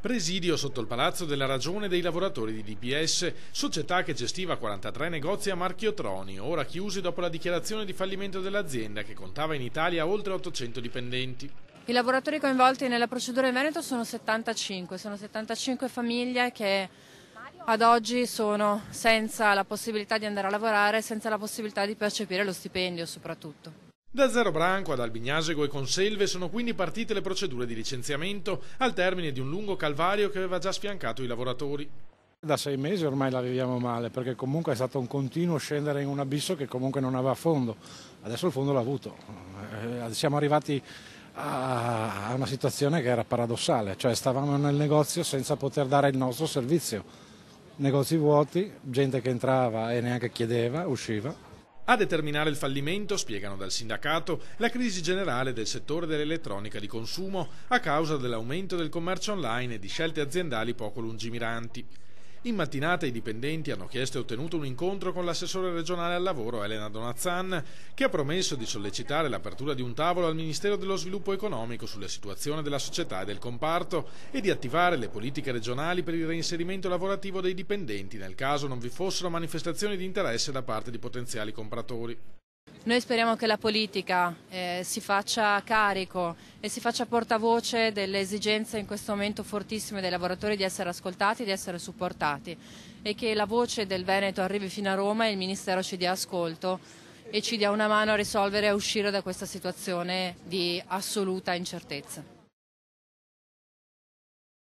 Presidio sotto il Palazzo della Ragione dei lavoratori di DPS, società che gestiva 43 negozi a marchio Troni, ora chiusi dopo la dichiarazione di fallimento dell'azienda che contava in Italia oltre 800 dipendenti. I lavoratori coinvolti nella procedura in Veneto sono 75 famiglie che ad oggi sono senza la possibilità di andare a lavorare, senza la possibilità di percepire lo stipendio soprattutto. Da Zero Branco ad Albignasego e Conselve sono quindi partite le procedure di licenziamento al termine di un lungo calvario che aveva già sfiancato i lavoratori. Da 6 mesi ormai la viviamo male perché comunque è stato un continuo scendere in un abisso che comunque non aveva fondo. Adesso il fondo l'ha avuto. Siamo arrivati a una situazione che era paradossale, cioè stavamo nel negozio senza poter dare il nostro servizio. Negozi vuoti, gente che entrava e neanche chiedeva, usciva. A determinare il fallimento, spiegano dal sindacato, la crisi generale del settore dell'elettronica di consumo a causa dell'aumento del commercio online e di scelte aziendali poco lungimiranti. In mattinata i dipendenti hanno chiesto e ottenuto un incontro con l'assessore regionale al lavoro Elena Donazzan, che ha promesso di sollecitare l'apertura di un tavolo al Ministero dello Sviluppo Economico sulla situazione della società e del comparto e di attivare le politiche regionali per il reinserimento lavorativo dei dipendenti nel caso non vi fossero manifestazioni di interesse da parte di potenziali compratori. Noi speriamo che la politica si faccia carico e si faccia portavoce delle esigenze in questo momento fortissime dei lavoratori di essere ascoltati, di essere supportati e che la voce del Veneto arrivi fino a Roma e il Ministero ci dia ascolto e ci dia una mano a risolvere e a uscire da questa situazione di assoluta incertezza.